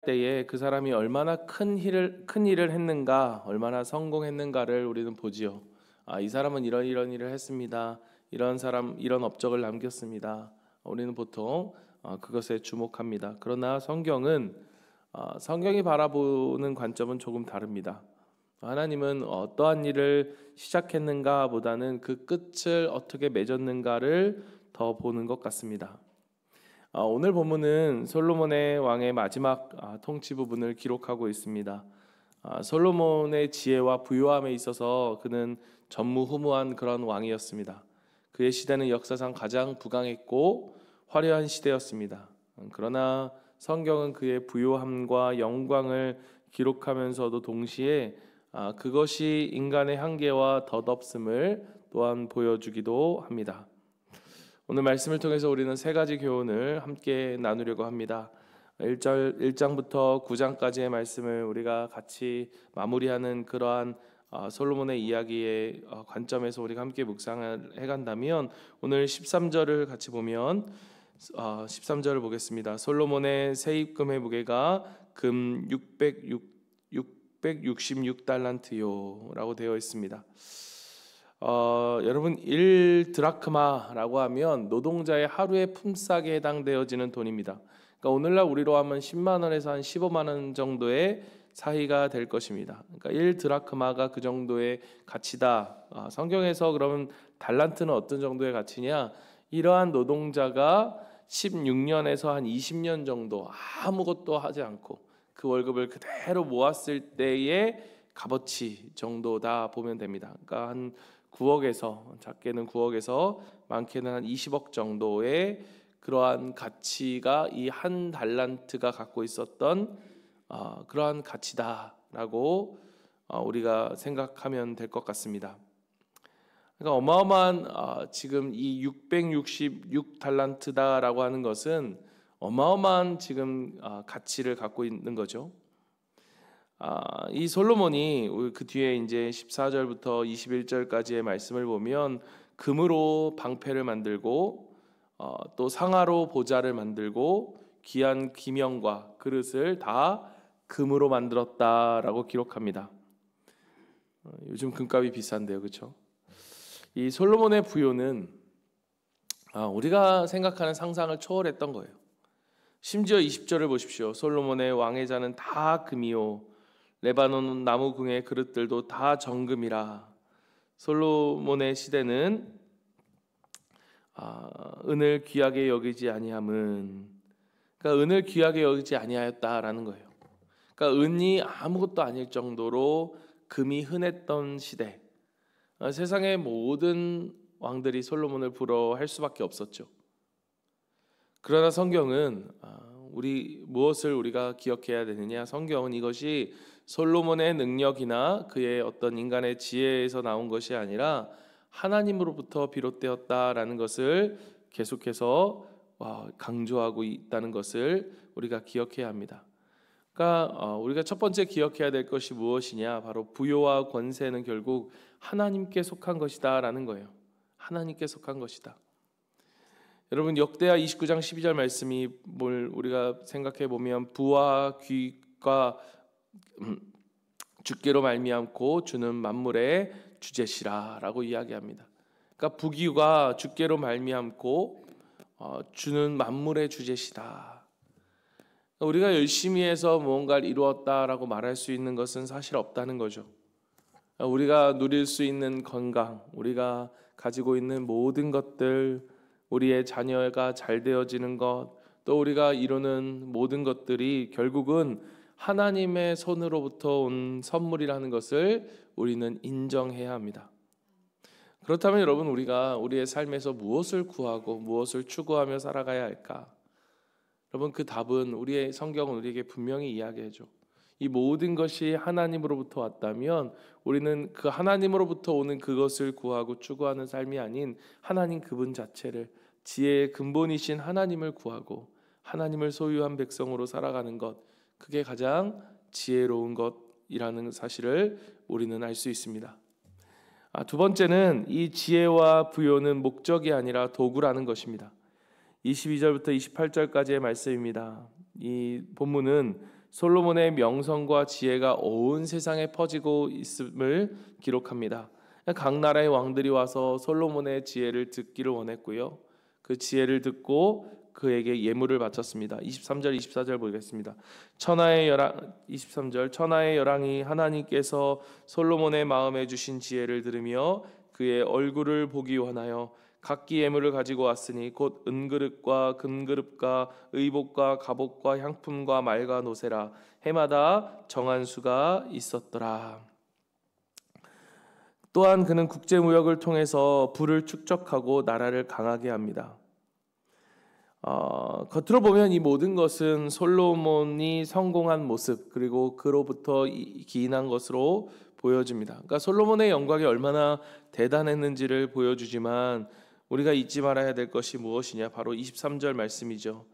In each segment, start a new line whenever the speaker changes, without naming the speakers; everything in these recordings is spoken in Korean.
때에 그 사람이 얼마나 큰 일을 했는가, 얼마나 성공했는가를 우리는 보지요. 이 사람은 이런 일을 했습니다. 이런 사람, 이런 업적을 남겼습니다. 우리는 보통 그것에 주목합니다. 그러나 성경이 바라보는 관점은 조금 다릅니다. 하나님은 어떠한 일을 시작했는가 보다는 그 끝을 어떻게 맺었는가를 더 보는 것 같습니다. 오늘 본문은 솔로몬의 왕의 마지막 통치 부분을 기록하고 있습니다. 솔로몬의 지혜와 부요함에 있어서 그는 전무후무한 그런 왕이었습니다. 그의 시대는 역사상 가장 부강했고 화려한 시대였습니다. 그러나 성경은 그의 부요함과 영광을 기록하면서도 동시에 그것이 인간의 한계와 덧없음을 또한 보여주기도 합니다. 오늘 말씀을 통해서 우리는 세 가지 교훈을 함께 나누려고 합니다. 1장부터 9장까지의 말씀을 우리가 같이 마무리하는 그러한 솔로몬의 이야기의 관점에서 우리가 함께 묵상을 해간다면 오늘 13절을 같이 보면 13절을 보겠습니다. 솔로몬의 세입금의 무게가 금 666달란트요 라고 되어 있습니다. 여러분 1드라크마라고 하면 노동자의 하루의 품삯에 해당되어지는 돈입니다. 그러니까 오늘날 우리로 하면 10만 원에서 한 15만 원 정도의 사이가 될 것입니다. 그러니까 1드라크마가 그 정도의 가치다. 성경에서 그러면 달란트는 어떤 정도의 가치냐? 이러한 노동자가 16년에서 한 20년 정도 아무것도 하지 않고 그 월급을 그대로 모았을 때의 값어치 정도다 보면 됩니다. 그러니까 한 9억에서 작게는 9억에서 많게는 한 20억 정도의 그러한 가치가 이 한 달란트가 갖고 있었던 그러한 가치다라고 우리가 생각하면 될 것 같습니다. 그러니까 어마어마한 지금 이 666달란트다라고 하는 것은 어마어마한 지금 가치를 갖고 있는 거죠. 이 솔로몬이 그 뒤에 이제 14절부터 21절까지의 말씀을 보면 금으로 방패를 만들고 또 상아로 보좌를 만들고 귀한 기명과 그릇을 다 금으로 만들었다라고 기록합니다. 요즘 금값이 비싼데요, 그렇죠? 이 솔로몬의 부요는 우리가 생각하는 상상을 초월했던 거예요. 심지어 20절을 보십시오. 솔로몬의 왕의 잔은 다 금이요 레바논 나무 궁의 그릇들도 다 정금이라. 솔로몬의 시대는 은을 귀하게 여기지 아니함은, 그러니까 은을 귀하게 여기지 아니하였다라는 거예요. 그러니까 은이 아무것도 아닐 정도로 금이 흔했던 시대. 세상의 모든 왕들이 솔로몬을 부러워할 수밖에 없었죠. 그러나 성경은 무엇을 우리가 기억해야 되느냐? 성경은 이것이 솔로몬의 능력이나 그의 어떤 인간의 지혜에서 나온 것이 아니라 하나님으로부터 비롯되었다라는 것을 계속해서 강조하고 있다는 것을 우리가 기억해야 합니다. 그러니까 우리가 첫 번째 기억해야 될 것이 무엇이냐? 바로 부요와 권세는 결국 하나님께 속한 것이다라는 거예요. 하나님께 속한 것이다. 여러분 역대하 29장 12절 말씀이 뭘 우리가 생각해 보면 부와 귀가 주께로 말미암고 주는 만물의 주제시라라고 이야기합니다. 그러니까 부귀가 주께로 말미암고 주는 만물의 주제시다. 우리가 열심히 해서 무언가를 이루었다라고 말할 수 있는 것은 사실 없다는 거죠. 우리가 누릴 수 있는 건강, 우리가 가지고 있는 모든 것들, 우리의 자녀가 잘 되어지는 것, 또 우리가 이루는 모든 것들이 결국은 하나님의 손으로부터 온 선물이라는 것을 우리는 인정해야 합니다. 그렇다면 여러분 우리가 우리의 삶에서 무엇을 구하고 무엇을 추구하며 살아가야 할까? 여러분 그 답은 우리의 성경은 우리에게 분명히 이야기해줘. 이 모든 것이 하나님으로부터 왔다면 우리는 그 하나님으로부터 오는 그것을 구하고 추구하는 삶이 아닌 하나님 그분 자체를, 지혜의 근본이신 하나님을 구하고 하나님을 소유한 백성으로 살아가는 것, 그게 가장 지혜로운 것이라는 사실을 우리는 알 수 있습니다. 두 번째는 이 지혜와 부요는 목적이 아니라 도구라는 것입니다. 22절부터 28절까지의 말씀입니다. 이 본문은 솔로몬의 명성과 지혜가 온 세상에 퍼지고 있음을 기록합니다. 각 나라의 왕들이 와서 솔로몬의 지혜를 듣기를 원했고요. 그 지혜를 듣고 그에게 예물을 바쳤습니다. 23절 24절 보겠습니다. 23절 천하의 열왕이 하나님께서 솔로몬의 마음에 주신 지혜를 들으며 그의 얼굴을 보기 원하여 각기 예물을 가지고 왔으니 곧 은그릇과 금그릇과 의복과 갑옷과 향품과 말과 노새라. 해마다 정한 수가 있었더라. 또한 그는 국제무역을 통해서 부를 축적하고 나라를 강하게 합니다. 겉으로 보면 이 모든 것은 솔로몬이 성공한 모습 그리고 그로부터 기인한 것으로 보여집니다. 그러니까 솔로몬의 영광이 얼마나 대단했는지를 보여주지만 우리가 잊지 말아야 될 것이 무엇이냐? 바로 23절 말씀이죠.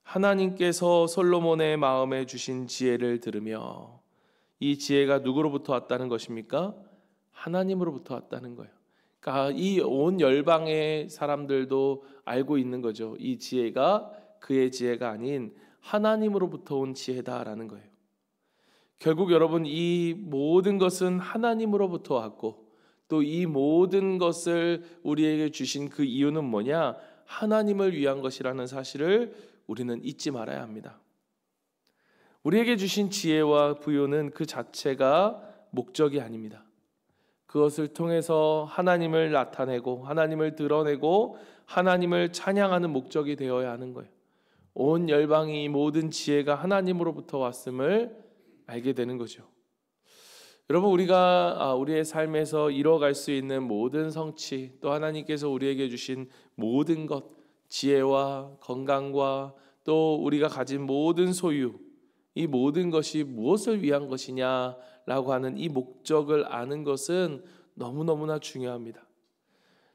하나님께서 솔로몬의 마음에 주신 지혜를 들으며, 이 지혜가 누구로부터 왔다는 것입니까? 하나님으로부터 왔다는 거예요. 그러니까 이 온 열방의 사람들도 알고 있는 거죠. 이 지혜가 그의 지혜가 아닌 하나님으로부터 온 지혜다라는 거예요. 결국 여러분, 이 모든 것은 하나님으로부터 왔고 또 이 모든 것을 우리에게 주신 그 이유는 뭐냐? 하나님을 위한 것이라는 사실을 우리는 잊지 말아야 합니다. 우리에게 주신 지혜와 부요는 그 자체가 목적이 아닙니다. 그것을 통해서 하나님을 나타내고 하나님을 드러내고 하나님을 찬양하는 목적이 되어야 하는 거예요. 온 열방이 모든 지혜가 하나님으로부터 왔음을 알게 되는 거죠. 여러분, 우리가 우리의 삶에서 이뤄갈 수 있는 모든 성취, 또 하나님께서 우리에게 주신 모든 것, 지혜와 건강과 또 우리가 가진 모든 소유, 이 모든 것이 무엇을 위한 것이냐라고 하는 이 목적을 아는 것은 너무너무나 중요합니다.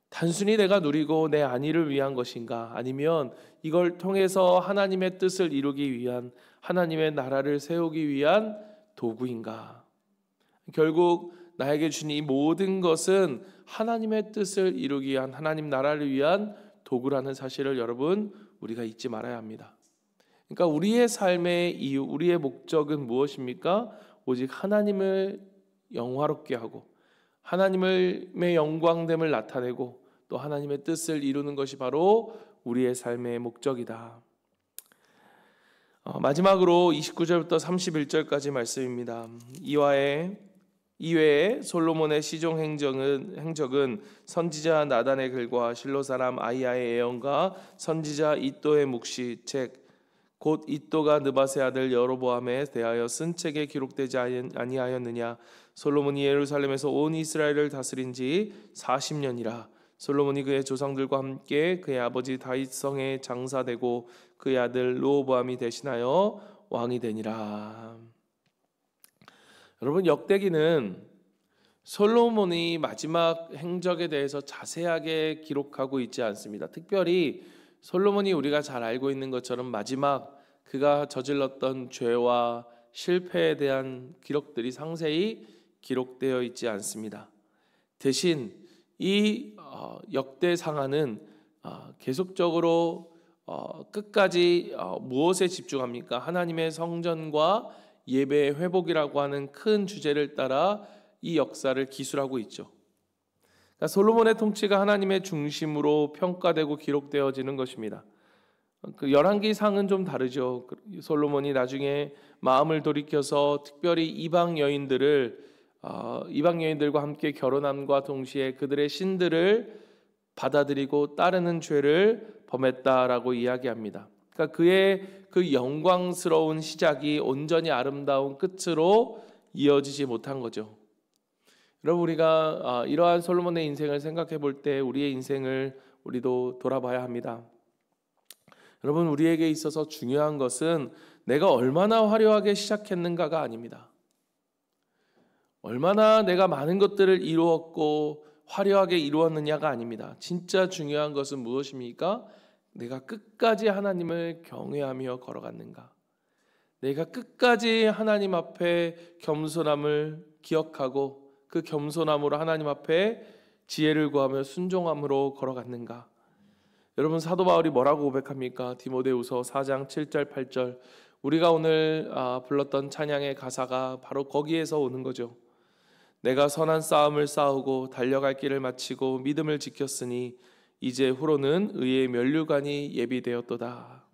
단순히 내가 누리고 내 안위를 위한 것인가, 아니면 이걸 통해서 하나님의 뜻을 이루기 위한, 하나님의 나라를 세우기 위한 도구인가? 결국 나에게 주신 이 모든 것은 하나님의 뜻을 이루기 위한, 하나님 나라를 위한 도구라는 사실을 여러분, 우리가 잊지 말아야 합니다. 그러니까 우리의 삶의 이유, 우리의 목적은 무엇입니까? 오직 하나님을 영화롭게 하고 하나님의 영광됨을 나타내고 또 하나님의 뜻을 이루는 것이 바로 우리의 삶의 목적이다. 마지막으로 29절부터 31절까지 말씀입니다. 이외에 솔로몬의 시종 행적은 선지자 나단의 글과 실로 사람 아이야의 예언과 선지자 이또의 묵시 책 곧 이또가 느밧의 아들 여로보암에 대하여 쓴 책에 기록되지 아니하였느냐? 솔로몬이 예루살렘에서 온 이스라엘을 다스린 지 40년이라. 솔로몬이 그의 조상들과 함께 그의 아버지 다윗 성에 장사되고 그의 아들 르호보암이 대신하여 왕이 되니라. 여러분, 역대기는 솔로몬이 마지막 행적에 대해서 자세하게 기록하고 있지 않습니다. 특별히 솔로몬이 우리가 잘 알고 있는 것처럼 마지막 그가 저질렀던 죄와 실패에 대한 기록들이 상세히 기록되어 있지 않습니다. 대신 이 역대상하는 계속적으로 끝까지 무엇에 집중합니까? 하나님의 성전과 예배의 회복이라고 하는 큰 주제를 따라 이 역사를 기술하고 있죠. 그러니까 솔로몬의 통치가 하나님의 중심으로 평가되고 기록되어지는 것입니다. 그 열왕기상은 좀 다르죠. 솔로몬이 나중에 마음을 돌이켜서 특별히 이방 여인들과 함께 결혼함과 동시에 그들의 신들을 받아들이고 따르는 죄를 범했다라고 이야기합니다. 그러니까 그의 그 영광스러운 시작이 온전히 아름다운 끝으로 이어지지 못한 거죠. 여러분, 우리가 이러한 솔로몬의 인생을 생각해 볼 때 우리의 인생을 우리도 돌아봐야 합니다. 여러분, 우리에게 있어서 중요한 것은 내가 얼마나 화려하게 시작했는가가 아닙니다. 얼마나 내가 많은 것들을 이루었고 화려하게 이루었느냐가 아닙니다. 진짜 중요한 것은 무엇입니까? 내가 끝까지 하나님을 경외하며 걸어갔는가? 내가 끝까지 하나님 앞에 겸손함을 기억하고 그 겸손함으로 하나님 앞에 지혜를 구하며 순종함으로 걸어갔는가? 여러분, 사도 바울이 뭐라고 고백합니까? 디모데후서 4장 7절 8절 우리가 오늘 불렀던 찬양의 가사가 바로 거기에서 오는 거죠. 내가 선한 싸움을 싸우고 달려갈 길을 마치고 믿음을 지켰으니 이제 후로는 의의 면류관이 예비되었도다.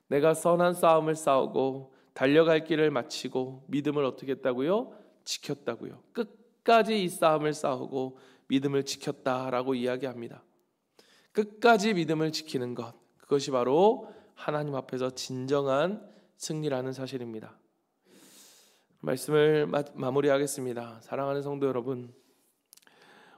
내가 선한 싸움을 싸우고 달려갈 길을 마치고 믿음을 어떻게 했다고요? 지켰다고요. 끝까지 이 싸움을 싸우고 믿음을 지켰다라고 이야기합니다. 끝까지 믿음을 지키는 것, 그것이 바로 하나님 앞에서 진정한 승리라는 사실입니다. 말씀을 마무리하겠습니다. 사랑하는 성도 여러분,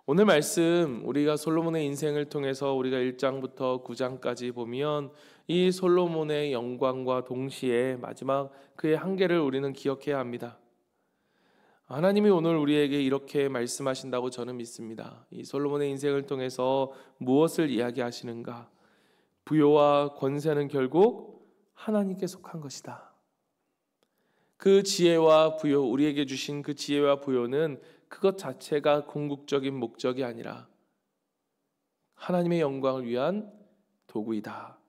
오늘 말씀 우리가 솔로몬의 인생을 통해서 우리가 1장부터 9장까지 보면 이 솔로몬의 영광과 동시에 마지막 그의 한계를 우리는 기억해야 합니다. 하나님이 오늘 우리에게 이렇게 말씀하신다고 저는 믿습니다. 이 솔로몬의 인생을 통해서 무엇을 이야기하시는가? 부요와 권세는 결국 하나님께 속한 것이다. 그 지혜와 부요, 우리에게 주신 그 지혜와 부요는 그것 자체가 궁극적인 목적이 아니라 하나님의 영광을 위한 도구이다.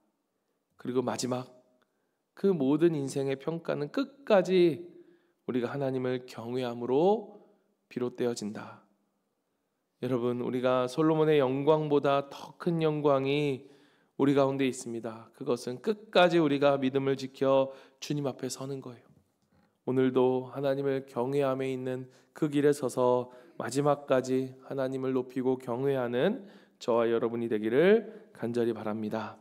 그리고 마지막 그 모든 인생의 평가는 끝까지 우리가 하나님을 경외함으로 비롯되어진다. 여러분, 우리가 솔로몬의 영광보다 더 큰 영광이 우리 가운데 있습니다. 그것은 끝까지 우리가 믿음을 지켜 주님 앞에 서는 거예요. 오늘도 하나님을 경외함에 있는 그 길에 서서 마지막까지 하나님을 높이고 경외하는 저와 여러분이 되기를 간절히 바랍니다.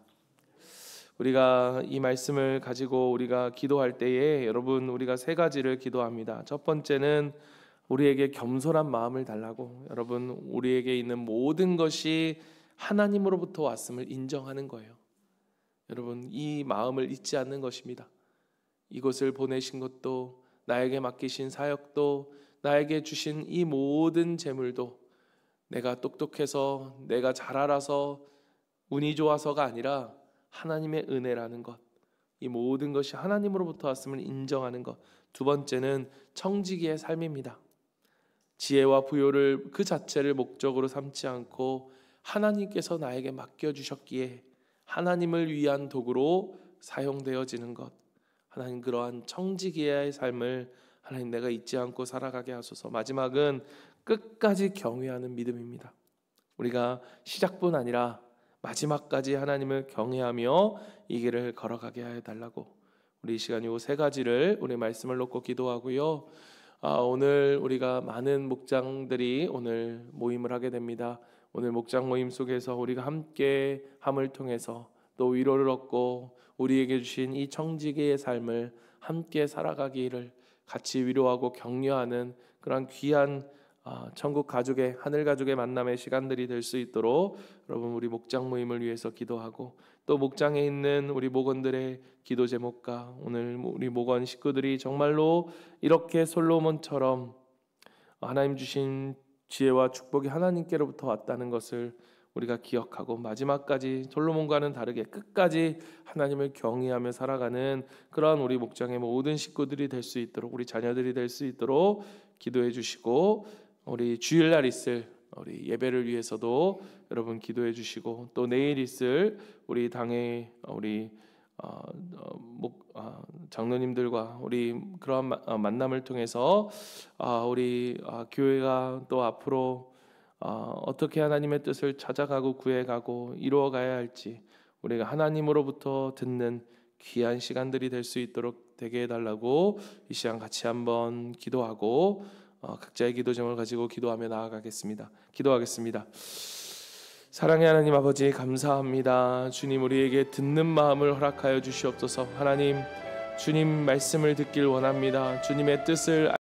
우리가 이 말씀을 가지고 우리가 기도할 때에 여러분, 우리가 세 가지를 기도합니다. 첫 번째는 우리에게 겸손한 마음을 달라고. 여러분, 우리에게 있는 모든 것이 하나님으로부터 왔음을 인정하는 거예요. 여러분, 이 마음을 잊지 않는 것입니다. 이곳을 보내신 것도, 나에게 맡기신 사역도, 나에게 주신 이 모든 재물도 내가 똑똑해서, 내가 잘 알아서, 운이 좋아서가 아니라 하나님의 은혜라는 것, 이 모든 것이 하나님으로부터 왔음을 인정하는 것. 두 번째는 청지기의 삶입니다. 지혜와 부요를 그 자체를 목적으로 삼지 않고 하나님께서 나에게 맡겨주셨기에 하나님을 위한 도구로 사용되어지는 것. 하나님, 그러한 청지기의 삶을 하나님 내가 잊지 않고 살아가게 하소서. 마지막은 끝까지 경외하는 믿음입니다. 우리가 시작뿐 아니라 마지막까지 하나님을 경외하며 이 길을 걸어가게 해달라고 우리 이 시간 이 세 가지를 우리 말씀을 놓고 기도하고요. 오늘 우리가 많은 목장들이 오늘 모임을 하게 됩니다. 오늘 목장 모임 속에서 우리가 함께 함을 통해서 또 위로를 얻고 우리에게 주신 이 청지기의 삶을 함께 살아가기를 같이 위로하고 격려하는 그런 귀한 천국 가족의, 하늘 가족의 만남의 시간들이 될 수 있도록 여러분, 우리 목장 모임을 위해서 기도하고 또 목장에 있는 우리 목원들의 기도 제목과 오늘 우리 목원 식구들이 정말로 이렇게 솔로몬처럼 하나님 주신 지혜와 축복이 하나님께로부터 왔다는 것을 우리가 기억하고 마지막까지 솔로몬과는 다르게 끝까지 하나님을 경외하며 살아가는 그러한 우리 목장의 모든 식구들이 될 수 있도록, 우리 자녀들이 될 수 있도록 기도해 주시고, 우리 주일날 있을 우리 예배를 위해서도 여러분 기도해 주시고, 또 내일 있을 우리 당의 우리 장로님들과 우리 그러한 만남을 통해서 우리 교회가 또 앞으로 어떻게 하나님의 뜻을 찾아가고 구해가고 이루어가야 할지 우리가 하나님으로부터 듣는 귀한 시간들이 될 수 있도록 되게 해달라고 이 시간 같이 한번 기도하고 각자의 기도 제목을 가지고 기도하며 나아가겠습니다. 기도하겠습니다. 사랑의 하나님 아버지, 감사합니다. 주님, 우리에게 듣는 마음을 허락하여 주시옵소서. 하나님, 주님 말씀을 듣길 원합니다. 주님의 뜻을